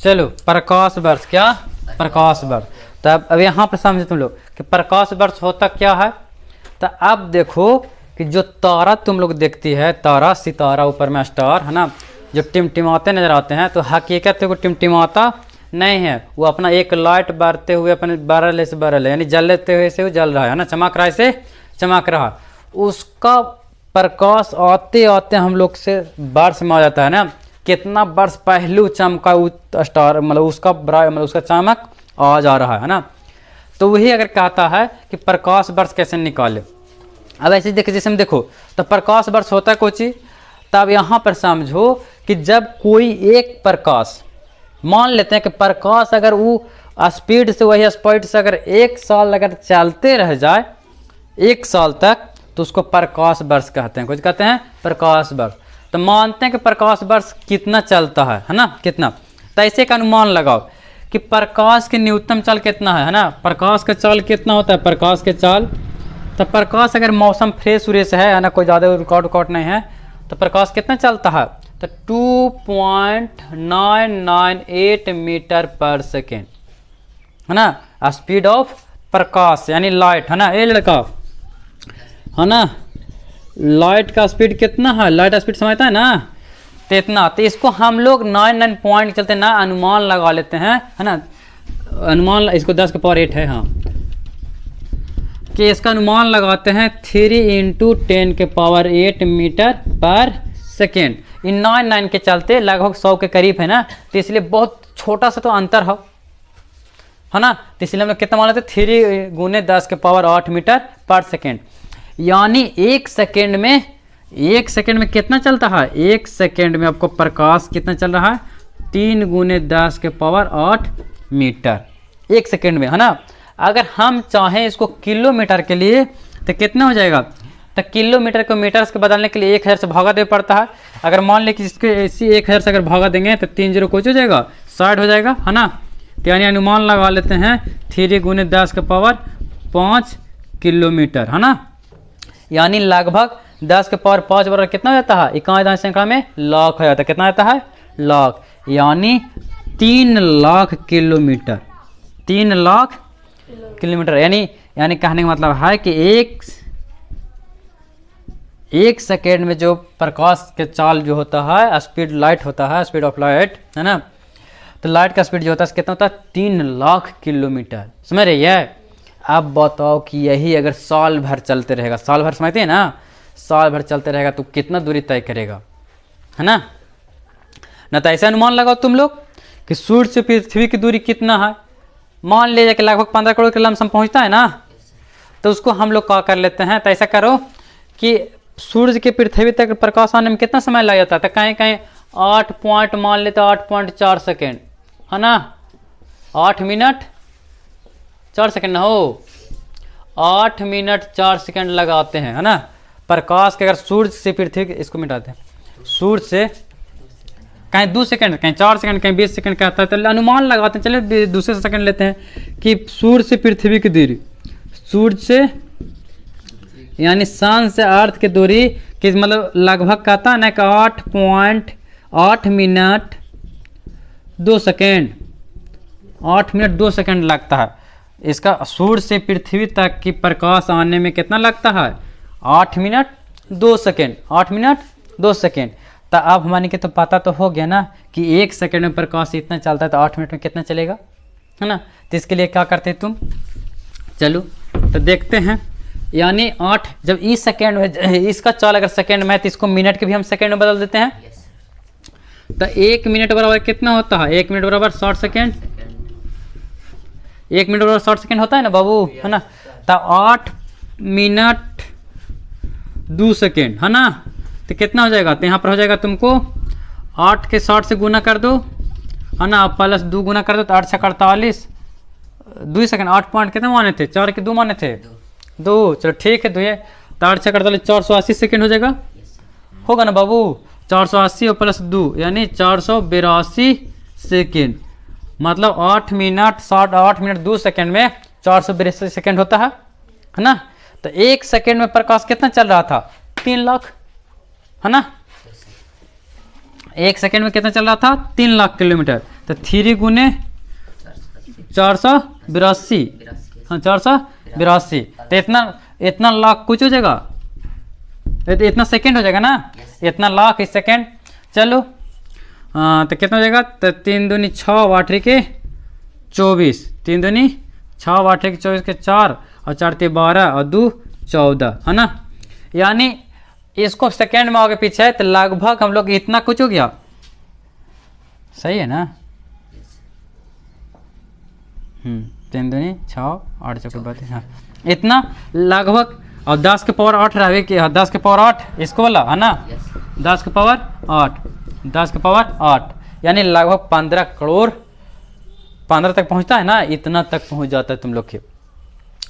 चलो प्रकाश वर्ष, क्या प्रकाश वर्ष। तब अब यहाँ पर समझे तुम लोग कि प्रकाश वर्ष होता क्या है। तो अब देखो कि जो तारा तुम लोग देखती है, तारा सितारा ऊपर में स्टार है ना, जो टिमटिमाते नजर आते हैं, तो हकीकत है वो टिमटिमाता नहीं है, वो अपना एक लाइट बढ़ते हुए अपने बरल से बरल है, यानी जलते हुए से वो जल रहा है ना, चमक रहा है से चमक रहा। उसका प्रकाश आते आते हम लोग से वर्ष में आ जाता है ना, कितना वर्ष पहलू चमका स्टार, मतलब उसका मतलब उसका चमक आ जा रहा है ना। तो वही अगर कहता है कि प्रकाश वर्ष कैसे निकाले। अब ऐसे देखिए, जैसे हम देखो तो प्रकाश वर्ष होता है कोई चीज। तब यहाँ पर समझो कि जब कोई एक प्रकाश, मान लेते हैं कि प्रकाश अगर वो स्पीड से, वही स्पीड से अगर 1 साल अगर चलते रह जाए 1 साल तक, तो उसको प्रकाश वर्ष कहते हैं। कुछ कहते हैं प्रकाश वर्ष। तो मानते हैं कि प्रकाश वर्ष कितना चलता है ना, कितना। तो ऐसे का अनुमान लगाओ कि प्रकाश की न्यूनतम चाल कितना है ना, प्रकाश का चाल कितना होता है, प्रकाश के चाल। तो प्रकाश अगर मौसम फ्रेश व्रेश है ना, कोई ज़्यादा रुकावट नहीं है, तो प्रकाश कितना चलता है, तो 2.998 मीटर पर सेकेंड है ना, स्पीड ऑफ प्रकाश यानी लाइट है ना। ये लड़का है ना, लाइट का स्पीड कितना है, लाइट स्पीड समझता है ना, तो इतना। तो इसको हम लोग 9 पॉइंट चलते ना अनुमान लगा लेते हैं है ना, अनुमान इसको 10 के पावर 8 है हाँ, कि इसका अनुमान लगाते हैं 3 × 10 के पावर 8 मीटर पर सेकेंड। इन 9 के चलते लगभग 100 के करीब है ना, तो इसलिए बहुत छोटा सा तो अंतर हो है ना। तो इसलिए हम लोग कितना मान लेते हैं, 3 × 10 के पावर 8 मीटर पर सेकेंड। यानी 1 सेकेंड में कितना चलता है, 1 सेकेंड में आपको प्रकाश कितना चल रहा है, 3 × 10 के पावर 8 मीटर 1 सेकेंड में है ना। अगर हम चाहें इसको किलोमीटर के लिए तो कितना हो जाएगा, तो किलोमीटर को मीटर के बदलने के लिए 1000 से भागा देना पड़ता है। अगर मान लें कि इसको इसी 1000 से अगर भागा देंगे तो 3 0 कुछ हो जाएगा, 60 हो जाएगा है ना। तो यानी अनुमान लगा लेते हैं 3 × 10 के पावर 5 किलोमीटर है ना। यानी लगभग 10 के पावर 5 बराबर कितना हो जाता है, इकाई संख्या में लाख हो जाता है। कितना आता है, लाख। यानी 3 लाख किलोमीटर, 3 लाख किलोमीटर। यानी कहने का मतलब है कि एक सेकेंड में जो प्रकाश के चाल जो होता है, स्पीड लाइट होता है, स्पीड ऑफ लाइट है ना, तो लाइट का स्पीड जो होता है कितना होता है, 3 लाख किलोमीटर। समझ रही है। अब बताओ कि यही अगर साल भर चलते रहेगा, साल भर समझते हैं ना, साल भर चलते रहेगा तो कितना दूरी तय करेगा है ना। तो ऐसा अनुमान लगाओ तुम लोग कि सूर्य से पृथ्वी की दूरी कितना है। मान लीजिए कि लगभग 15 करोड़ के लमसम पहुंचता है ना, तो उसको हम लोग क्या कर लेते हैं, तो ऐसा करो कि सूर्य के पृथ्वी तक प्रकाश आने में कितना समय लग जाता है, तो कहीं कहीं 8 पॉइंट मान लेते 8.4 सेकेंड है ना, 8 मिनट 4 सेकेंड ना हो, 8 मिनट 4 सेकेंड लगाते हैं है ना प्रकाश के। अगर सूर्य से पृथ्वी, इसको मिटाते हैं, सूर्य से कहीं 2 सेकंड, कहीं 4 सेकंड, कहीं 20 सेकंड कहता है, तो अनुमान लगाते हैं। चलिए दूसरे सेकंड लेते हैं कि सूर्य से पृथ्वी की दूरी, सूर्य से यानी सन से अर्थ की दूरी कि मतलब लगभग कहता है ना कि 8.8 मिनट 2 सेकेंड, 8 मिनट 2 सेकेंड लगता है। इसका सूर्य से पृथ्वी तक की प्रकाश आने में कितना लगता है, 8 मिनट 2 सेकेंड, 8 मिनट 2 सेकेंड। तो अब हमारे के तो पता तो हो गया ना कि 1 सेकेंड में प्रकाश इतना चलता है, तो 8 मिनट में कितना चलेगा है ना। तो इसके लिए क्या करते तुम, चलो तो देखते हैं। यानी 8 जब इस सेकेंड में, इसका चाल अगर सेकेंड में है तो इसको मिनट के भी हम सेकेंड में बदल देते हैं। तो 1 मिनट बराबर कितना होता है, 1 मिनट बराबर 60 सेकेंड, 1 मिनट बराबर 60 सेकेंड होता है ना बाबू है ना। तो 8 मिनट 2 सेकेंड है ना, तो कितना हो जाएगा, तो यहाँ पर हो जाएगा तुमको 8 के 60 से गुना कर दो है ना, प्लस 2 गुना कर दो, तो 8 से 48 2 सेकेंड, 8 पॉइंट कितने माने थे, 4 के 2 माने थे, 2। चलो ठीक है, 2 तो 8 से 48 480 सेकेंड हो जाएगा, होगा ना बाबू। 480 और प्लस 2 यानी 482 सेकेंड। मतलब 8 मिनट 2 सेकेंड में 482 सेकेंड होता है ना। तो 1 सेकेंड में प्रकाश कितना चल रहा था, 3 लाख है ना। 1 सेकेंड में कितना चल रहा था, 3 लाख किलोमीटर। तो तो 3 गुने 482, हाँ 482, तो इतना लाख कुछ हो जाएगा, तो इतना सेकंड हो जाएगा ना, इतना लाख इस सेकंड। चलो हाँ तो कितना हो जाएगा, तो 3 दूनी 6 8 के 24, 3 दूनी 6 8 के 24 के 4 और 4 ते 12 और 2 14, है ना। यानी इसको सेकंड में आगे पीछे है तो लगभग हम लोग इतना कुछ हो गया, सही है ना। 3 दूनी 6 8 चौके 32, हाँ इतना लगभग। और 10 के पावर 8 रहे कि 10 के पावर 8 इसको बोला है ना, 10 के पावर 8, 10 के पावर 8 यानी लगभग 15 करोड़ 15 तक पहुंचता है ना, इतना तक पहुंच जाता है तुम लोग के।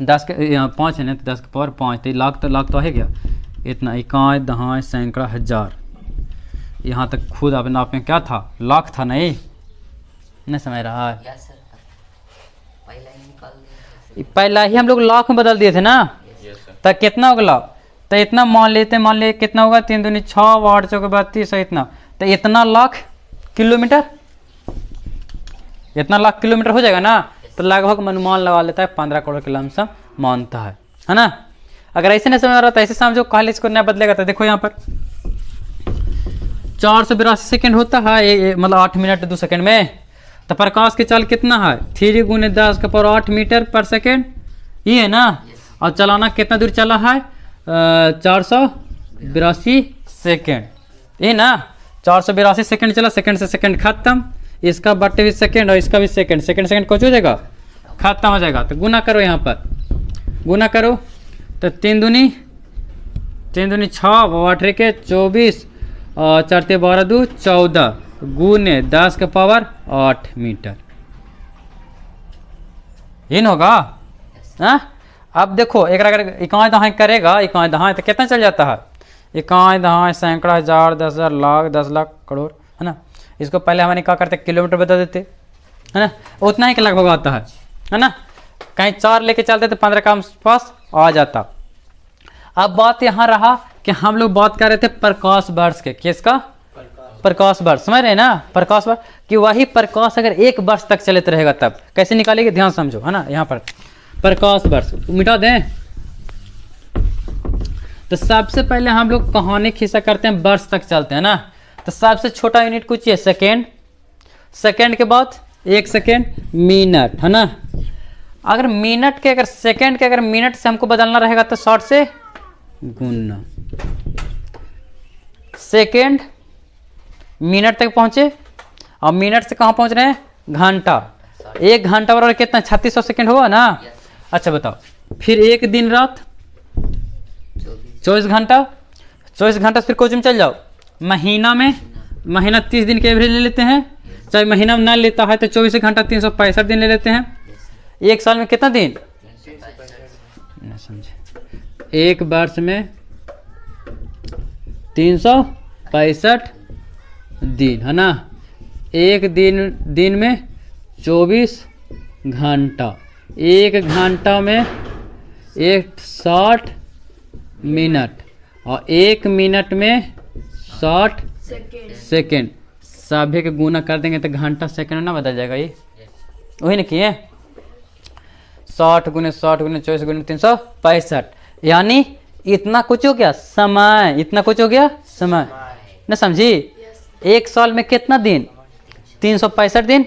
10 के यहाँ 5 है ना, तो 10 के पावर 5 तो लाख तो है क्या, इतना इकाई दहाई सैकड़ा हजार, यहाँ तक खुद अपने आप में क्या था, लाख था, नहीं समझ रहा है। पहला ही हम लोग लाख में बदल दिए थे ना, तो कितना होगा, तो इतना मान ले कितना होगा, 3 दूनी 6 8 चौके 32, इतना तो इतना लाख किलोमीटर, इतना लाख किलोमीटर हो जाएगा ना। तो लगभग अनुमान लगा लेता है 15 करोड़ के लमसम मानता है ना। अगर ऐसे नहीं समझ आ रहा तो ऐसे समझो, कॉलेज को नया बदलेगा। तो देखो यहाँ पर 482 सेकंड होता है, मतलब 8 मिनट 2 सेकंड में। तो प्रकाश की चाल कितना है, 3 गुने 10 के पावर 8 मीटर पर सेकंड, ये है ना। और चलाना कितना दूर चला है, 482 सेकंड, ये ना 482 सेकंड चला, सेकंड से सेकंड खत्म, इसका बट्टे भी सेकंड और इसका भी सेकंड, सेकंड कुछ हो जाएगा, खत्म हो जाएगा। तो गुना करो, यहाँ पर गुना करो, तो 3 दूनी 6 8 के 24 और 4 ते 12 2 14 गुने 10 के पावर 8 मीटर, इन होगा। हाँ अब देखो एक अगर इकाई दहाई करेगा, इकाई दहाई तो कितना चल जाता है, इकाई दहाई सैकड़ा हजार 10,000 लाख 10 लाख करोड़, है ना। इसको पहले हमारे क्या करते, किलोमीटर बता देते, है ना, उतना ही के लगभग आता है ना। कहीं 4 लेके चलते तो 15 का पास आ जाता। अब बात यहाँ रहा कि हम लोग बात कर रहे थे प्रकाश वर्ष के, किसका, प्रकाश वर्ष, समझ रहे हैं ना, प्रकाश वर्ष कि वही प्रकाश अगर 1 वर्ष तक चलते रहेगा तब कैसे निकालेंगे, ध्यान समझो, है ना। यहाँ पर प्रकाश वर्ष मिटा दें, तो सबसे पहले हम लोग कहानी खिस्सा करते हैं, वर्ष तक चलते हैं ना। तो सबसे छोटा यूनिट कुछ है सेकेंड, सेकेंड के बाद 1 सेकेंड मिनट, है ना। अगर मिनट के अगर सेकेंड के अगर मिनट से हमको बदलना रहेगा तो 60 से गुना, सेकेंड मिनट तक पहुंचे और मिनट से कहाँ पहुंच रहे हैं, घंटा। 1 घंटा बराबर कितना, 3600 सेकेंड होगा ना। अच्छा बताओ, फिर 1 दिन रात 24 घंटा, 24 घंटा से फिर कोच में चल जाओ, महीना में, महीना 30 दिन के एवरेज ले लेते हैं, चाहे महीना में ना लेता है तो 24 घंटा 365 दिन ले लेते हैं। 1 साल में कितना दिन, नहीं समझे, 1 वर्ष में 365 दिन, है ना। 1 दिन में 24 घंटा, 1 घंटा में 60 मिनट और 1 मिनट में 60 सेकेंड। सभी के गुना कर देंगे तो घंटा सेकेंड ना बदल जाएगा, ये वही ना किए, 60 गुने 24 गुने 365, यानी इतना कुछ हो गया समय, इतना कुछ हो गया समय, ना समझी। 1 साल में कितना दिन, 365 दिन,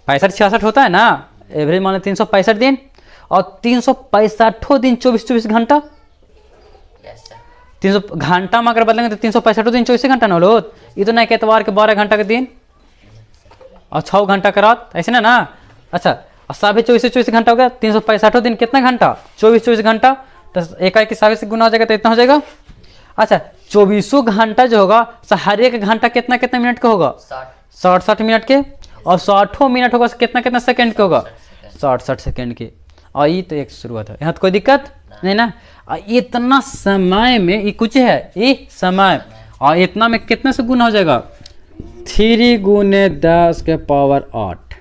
65-66 होता है ना, एवरेज मान लो 365 दिन, और 365 दिन 24 घंटा, 300 घंटा में अगर बदलेंगे तो 365 दिन 24 घंटा ना लो, इतना एक एतवार के 12 घंटा का दिन और 6 घंटा का रात, ऐसे ना। अच्छा और साढ़े 24 घंटा हो गया, 365 दिन कितना घंटा, 24 घंटा, तो एक साढ़े से गुना हो जाएगा तो इतना हो जाएगा। अच्छा 24 घंटा जो होगा हर एक घंटा कितना कितना मिनट का होगा, 60 मिनट के, और 60 मिनट होगा कितना कितना सेकंड के होगा, 60 सेकंड के। और ये तो एक शुरुआत है, यहाँ तो कोई दिक्कत नहीं ना। इतना समय में ये कुछ है, ये समय, और इतना में कितना से गुना हो जाएगा, 3 गुने 10 के पावर 8,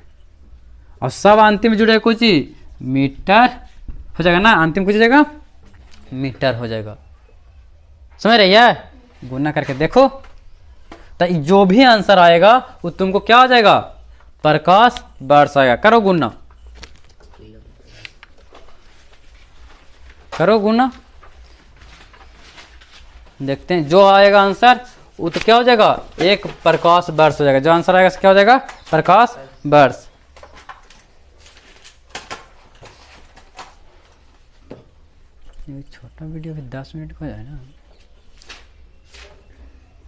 और सब अंतिम में जुड़ेगा कुछ मीटर हो जाएगा ना, अंतिम कुछ हो जाएगा मीटर हो जाएगा, समझ रही है। गुना करके देखो, तो जो भी आंसर आएगा वो तुमको क्या हो जाएगा, प्रकाश वर्ष आएगा। करो गुना, करो गुना, देखते हैं जो आएगा आंसर वो तो क्या हो जाएगा, एक प्रकाश वर्ष हो जाएगा। जो आंसर आएगा क्या हो जाएगा, प्रकाश वर्ष। ये छोटा वीडियो भी 10 मिनट का हो जाए ना।